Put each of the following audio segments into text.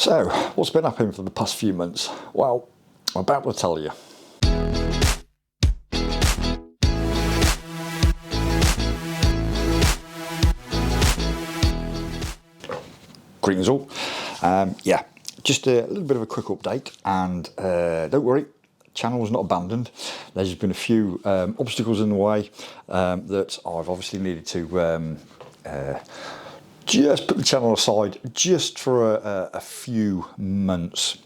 So, what's been happening for the past few months? Well, I'm about to tell you. Greetings all. Yeah, just a little bit of a quick update, and don't worry, channel's not abandoned. There's just been a few obstacles in the way that I've obviously needed to just put the channel aside just for a few months.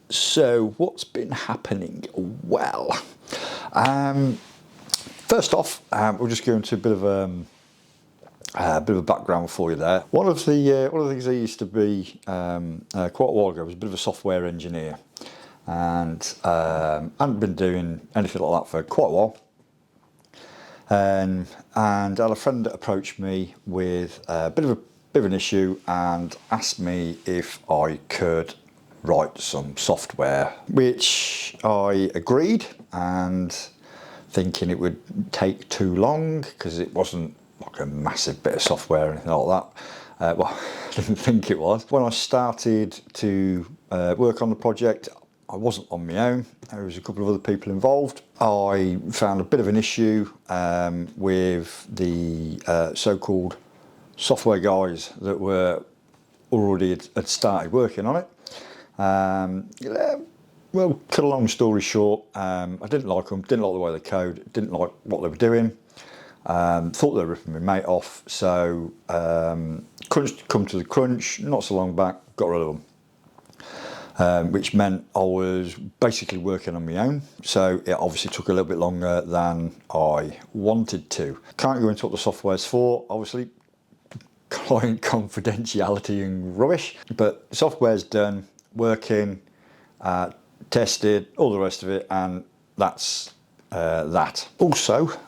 So what's been happening? Well, first off, we'll just go into a bit of a background for you there. One of the things I used to be quite a while ago was a bit of a software engineer, and hadn't been doing anything like that for quite a while. And I had a friend that approached me with a bit of an issue and asked me if I could write some software, which I agreed, and thinking it would take too long because it wasn't like a massive bit of software or anything like that. Well, I didn't think it was. When I started to work on the project, I wasn't on my own. There was a couple of other people involved. I found a bit of an issue with the so-called software guys that were already had started working on it. Well, cut a long story short, I didn't like them, didn't like the way they code, didn't like what they were doing. Thought they were ripping my mate off, so crunch come to the crunch, not so long back, got rid of them. Which meant I was basically working on my own, so it obviously took a little bit longer than I wanted to. Can't go into what the software's for, obviously, client confidentiality and rubbish, but software's done, working, tested, all the rest of it, and that's that. Also,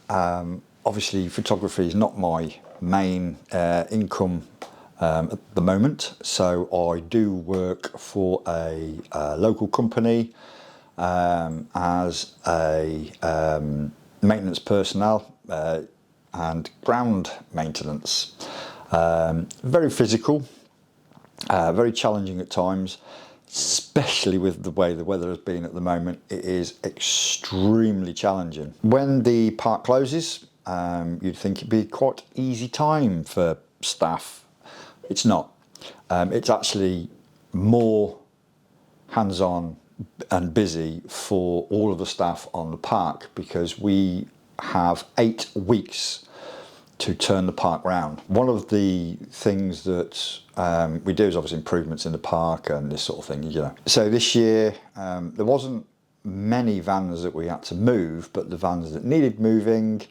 obviously photography is not my main income at the moment, so I do work for a local company as a maintenance personnel and ground maintenance. Very physical, very challenging at times, especially with the way the weather has been at the moment. It is extremely challenging. When the park closes, you'd think it'd be quite easy time for staff. It's not. It's actually more hands-on and busy for all of the staff on the park, because we have 8 weeks to turn the park round. One of the things that we do is obviously improvements in the park and this sort of thing, you know. So this year there wasn't many vans that we had to move, but the vans that needed moving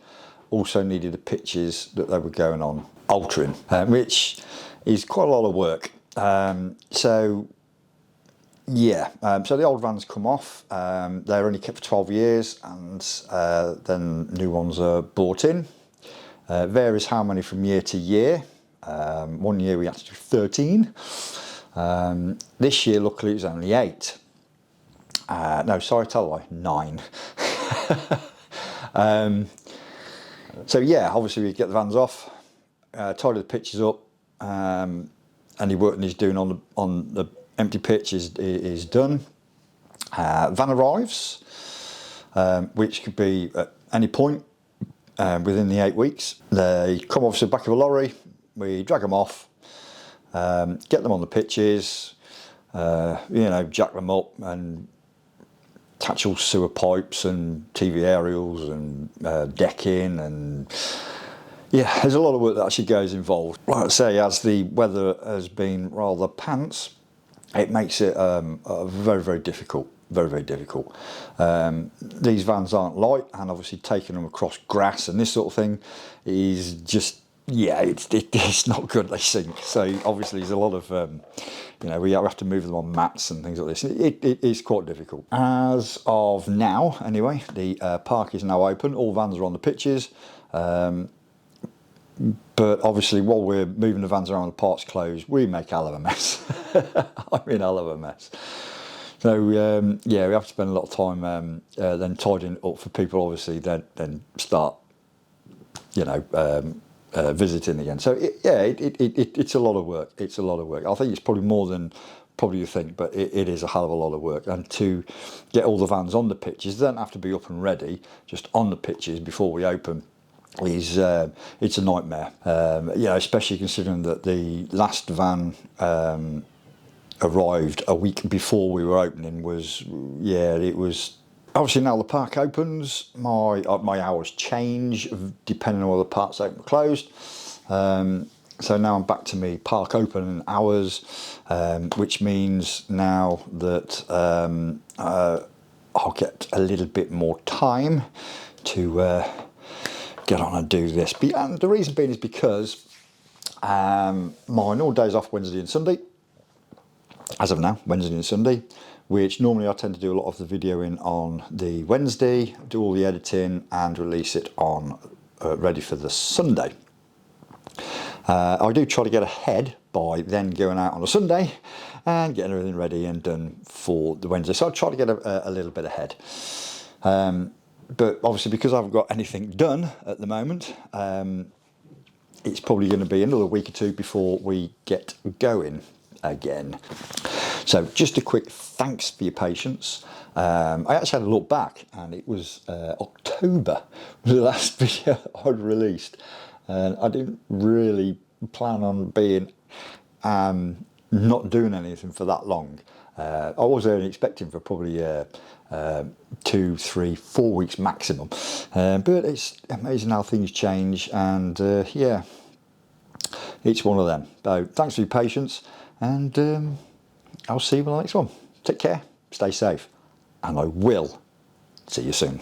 also needed the pitches that they were going on altering, which is quite a lot of work. So the old vans come off. They're only kept for 12 years, and then new ones are bought in. Varies how many from year to year. One year we had to do 13. This year, luckily, it was only 8. No, sorry, tell a lie, 9. So yeah, obviously we get the vans off, tidy the pitches up, any work that he's doing on the empty pitch is done. Van arrives, which could be at any point within the 8 weeks. They come obviously back of a lorry, we drag them off, get them on the pitches, jack them up and attach all sewer pipes and TV aerials and decking, and yeah, there's a lot of work that actually goes involved. Like I say, as the weather has been rather pants, it makes it very, very difficult. Very, very difficult. These vans aren't light, and obviously taking them across grass and this sort of thing is just, yeah, it's not good. They sink. So obviously there's a lot of, we have to move them on mats and things like this. It is quite difficult. As of now, anyway, the park is now open. All vans are on the pitches. But obviously, while we're moving the vans around, the park's closed, we make hell of a mess. I mean, hell of a mess. So we have to spend a lot of time then tidying it up for people. Obviously, then start, visiting again. So it's a lot of work. It's a lot of work. I think it's probably more than probably you think, but it is a hell of a lot of work. And to get all the vans on the pitches, they don't have to be up and ready, just on the pitches before we open, is it's a nightmare. Especially considering that the last van arrived a week before we were opening. It was. Obviously now the park opens, my hours change depending on whether the park's open or closed. So now I'm back to me park open hours, which means now that I'll get a little bit more time to get on and do this. And the reason being is because my normal days off Wednesday and Sunday, as of now, Wednesday and Sunday, which normally I tend to do a lot of the videoing on the Wednesday, do all the editing and release it on ready for the Sunday. I do try to get ahead by then going out on a Sunday and getting everything ready and done for the Wednesday. So I try to get a little bit ahead. But obviously because I haven't got anything done at the moment, it's probably going to be another week or two before we get going again. So just a quick thanks for your patience. I actually had a look back and it was October was the last video I'd released, and I didn't really plan on being not doing anything for that long. I was only expecting for probably 2, 3, 4 weeks maximum, but it's amazing how things change, and it's one of them. So thanks for your patience, and I'll see you in the next one. Take care, stay safe, and I will see you soon.